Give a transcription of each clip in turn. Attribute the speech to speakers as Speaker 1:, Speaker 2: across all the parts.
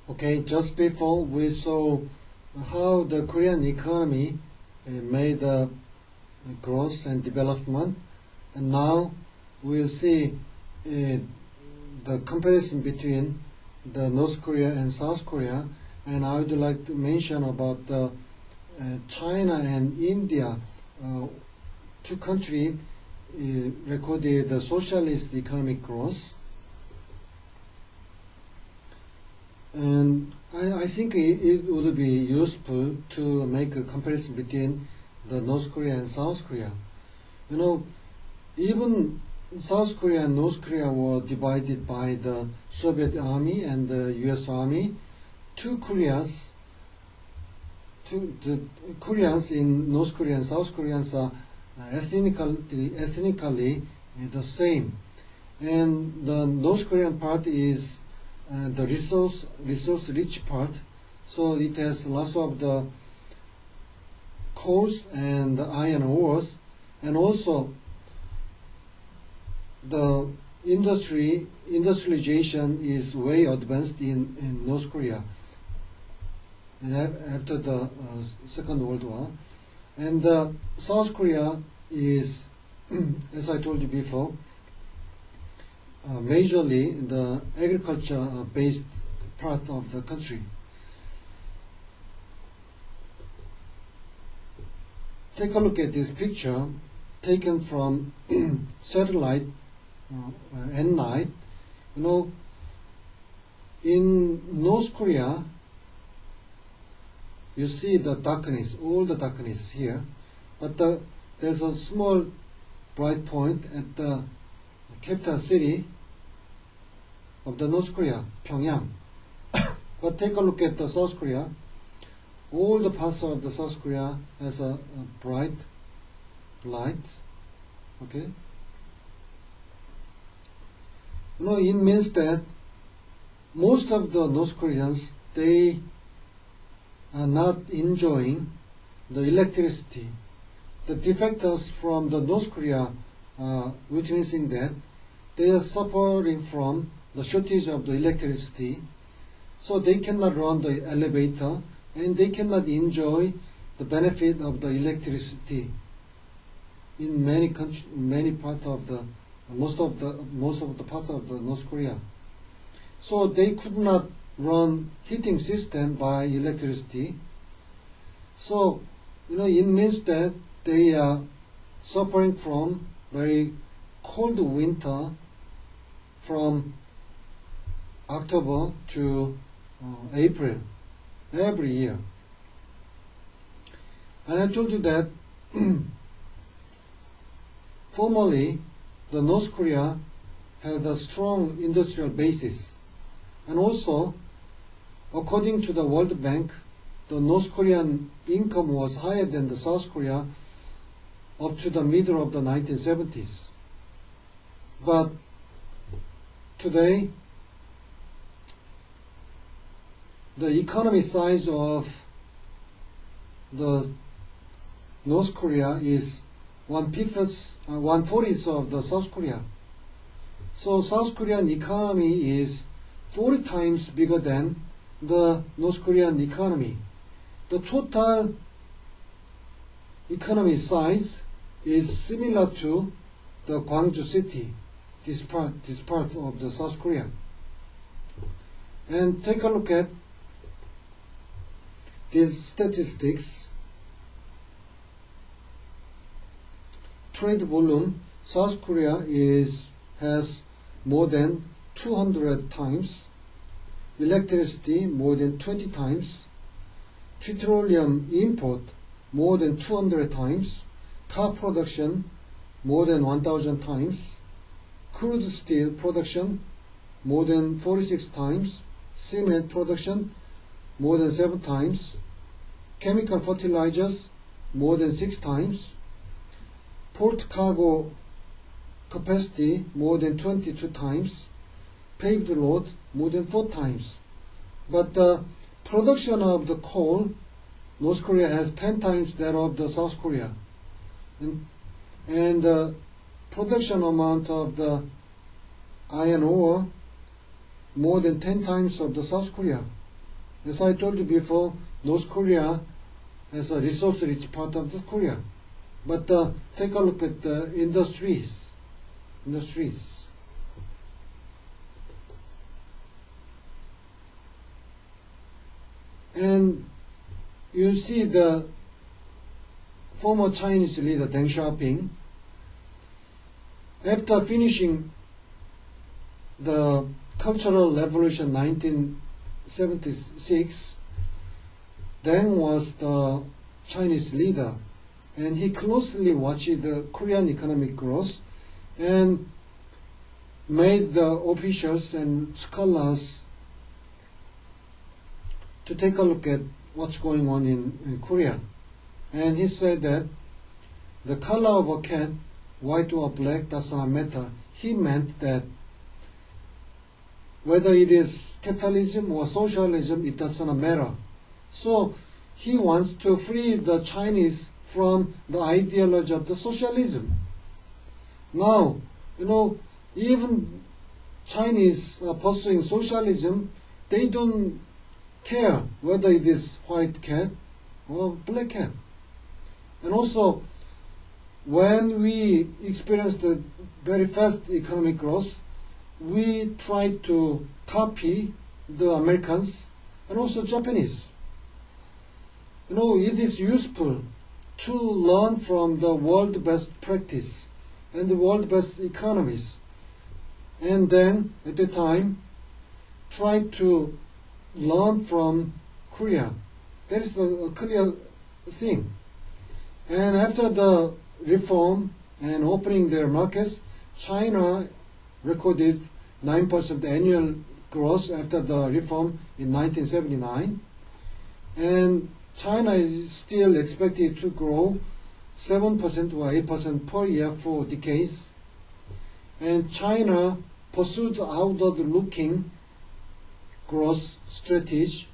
Speaker 1: Okay, just before we saw how the Korean economy made growth and development, and now we'll see the comparison between the North Korea and South Korea, and I would like to mention about China and India. Two countries recorded the socialist economic growth. And I think it would be useful to make a comparison between the North Korea and South Korea. You know, even South Korea and North Korea were divided by the Soviet Army and the US Army. The Koreans in North Korea and South Koreans are ethnically the same. And the North Korean part is the resource-rich part, so it has lots of the coals and the iron ores, and also the industrialization is way advanced in North Korea, and after the Second World War. And South Korea is, as I told you before, majorly the agriculture-based part of the country. Take a look at this picture taken from satellite at night. You know, in North Korea, you see the darkness, all the darkness here, but there's a small bright point at the capital city of the North Korea, Pyongyang. But take a look at the South Korea. All the parts of the South Korea has a bright light. Okay. You know, it means that most of the North Koreans, they are not enjoying the electricity. The defectors from the North Korea are witnessing that they are suffering from the shortage of the electricity, so they cannot run the elevator and they cannot enjoy the benefit of the electricity in many parts of the most of the parts of the North Korea. So they could not run heating system by electricity. So you know, it means that they are suffering from very cold winter from October to April every year. And I told you that formerly the North Korea had a strong industrial basis, and also according to the World Bank, the North Korean income was higher than the South Korea up to the middle of the 1970s. But today, the economy size of the North Korea is 1/40 of the South Korea. So South Korean economy is 40 times bigger than the North Korean economy. The total economy size is similar to the Gwangju city, this part of the South Korea. And take a look at these statistics. Trade volume, South Korea has more than 200 times, electricity more than 20 times, petroleum import more than 200 times, car production more than 1,000 times, crude steel production more than 46 times, cement production more than 7 times, chemical fertilizers more than 6 times, port cargo capacity more than 22 times, paved road more than 4 times. But the production of the coal, North Korea has 10 times that of the South Korea. And the production amount of the iron ore more than 10 times of the South Korea. As I told you before, North Korea has a resource-rich part of the Korea. But take a look at the industries. And you see the former Chinese leader Deng Xiaoping, after finishing the Cultural Revolution 1976, Deng was the Chinese leader, and he closely watched the Korean economic growth and made the officials and scholars to take a look at what's going on in Korea. And he said that the color of a cat, white or black, does not matter. He meant that whether it is capitalism or socialism, it does not matter. So he wants to free the Chinese from the ideology of the socialism. Now, even Chinese are pursuing socialism, they don't care whether it is white cat or black cat. And also, when we experience the very fast economic growth, we try to copy the Americans and also Japanese. It is useful to learn from the world best practice and the world best economies, and then at the time try to learn from Korea. That is a clear thing. And after the reform and opening their markets, China recorded 9% annual growth after the reform in 1979, and China is still expected to grow 7% or 8% per year for decades. And China pursued outward-looking growth strategy.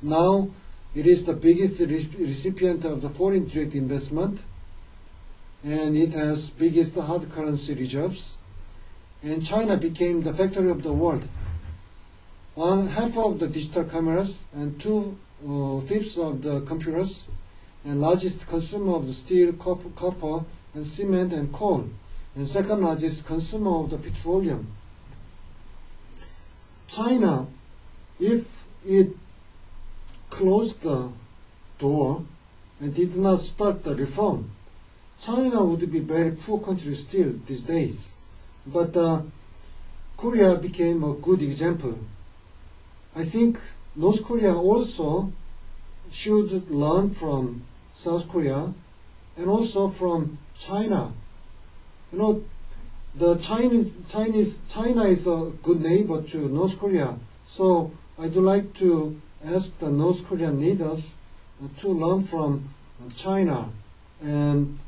Speaker 1: Now it is the biggest recipient of the foreign direct investment, and it has biggest hard currency reserves. And China became the factory of the world. Half of the digital cameras and 2/5 of the computers, and largest consumer of the steel, copper, and cement and coal, and second largest consumer of the petroleum. China, if it closed the door and did not start the reform, China would be very poor country still these days. But Korea became a good example. I think North Korea also should learn from South Korea and also from China. The China is a good neighbor to North Korea. So I'd like to ask the North Korean leaders to learn from China and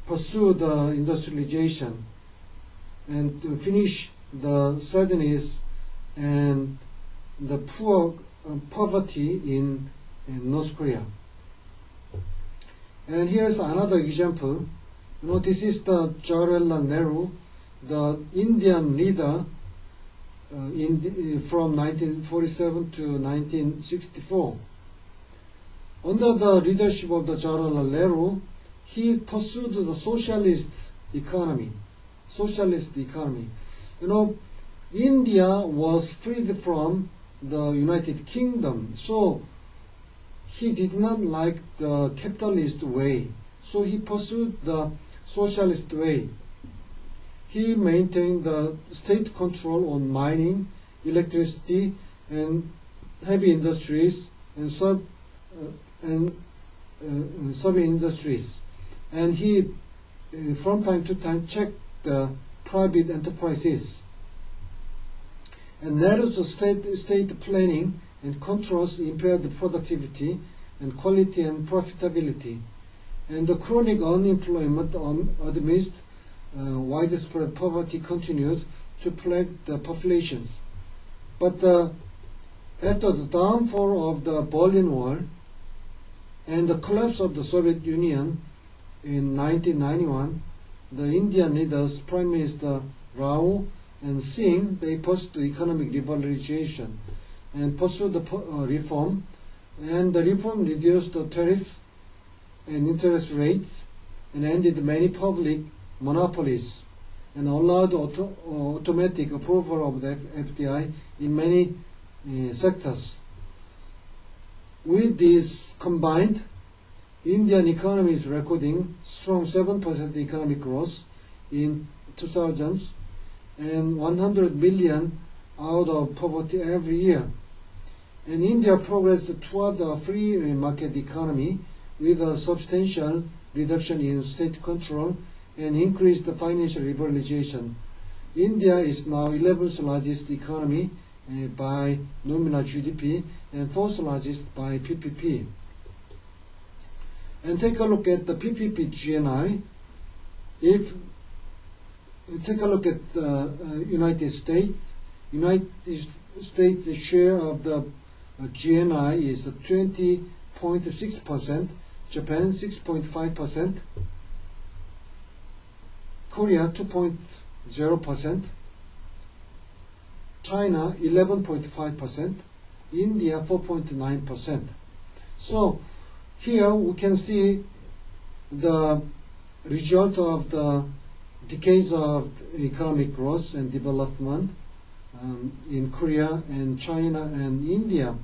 Speaker 1: pursue the industrialization and to finish the sadness and the poverty in North Korea. And here's another example. This is the Jawaharlal Nehru, the Indian leader from 1947 to 1964. Under the leadership of the Jawaharlal Nehru, he pursued the socialist economy. India was freed from the United Kingdom, so he did not like the capitalist way, so he pursued the socialist way. He maintained the state control on mining, electricity, and heavy industries and sub-industries. And he, from time to time, checked the private enterprises. And Nehru's state planning and controls impaired the productivity and quality and profitability. And the chronic unemployment amidst widespread poverty continued to plague the populations. But after the downfall of the Berlin Wall and the collapse of the Soviet Union in 1991, the Indian leaders, Prime Minister Rao and Singh, they pursued economic liberalization. and pursued the reform, and the reform reduced the tariff and interest rates and ended many public monopolies and allowed automatic approval of the FDI in many sectors. With this combined, Indian economy is recording strong 7% economic growth in 2000s and 100 million out of poverty every year. And India progressed toward a free market economy with a substantial reduction in state control and increased financial liberalization. India is now 11th largest economy by nominal GDP and 4th largest by PPP. And take a look at the PPP GNI. If you take a look at the United States share of the GNI is 20.6%, Japan 6.5%, Korea 2.0%, China 11.5%, India 4.9%. So here we can see the result of the decades of economic growth and development in Korea and China and India.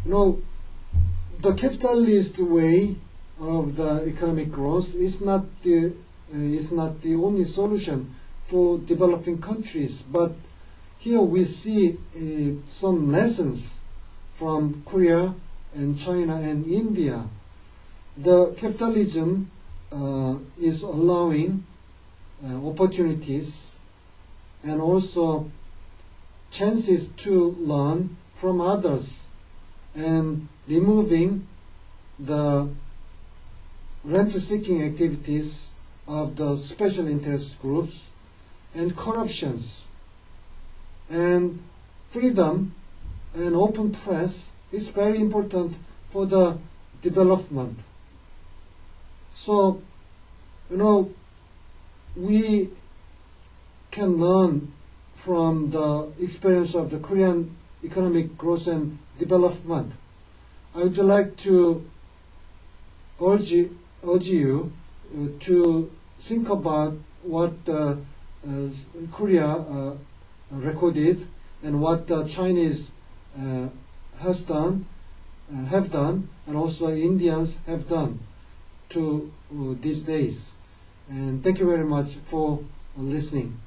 Speaker 1: The capitalist way of the economic growth is not the only solution for developing countries, but here we see some lessons from Korea and China and India. The capitalism is allowing opportunities and also chances to learn from others and removing the rent-seeking activities of the special interest groups and corruptions. And freedom and open press is very important for the development. So, we can learn from the experience of the Korean economic growth and development. I would like to urge you to think about what Korea recorded and what the Chinese have done, and also Indians have done to these days. And thank you very much for listening.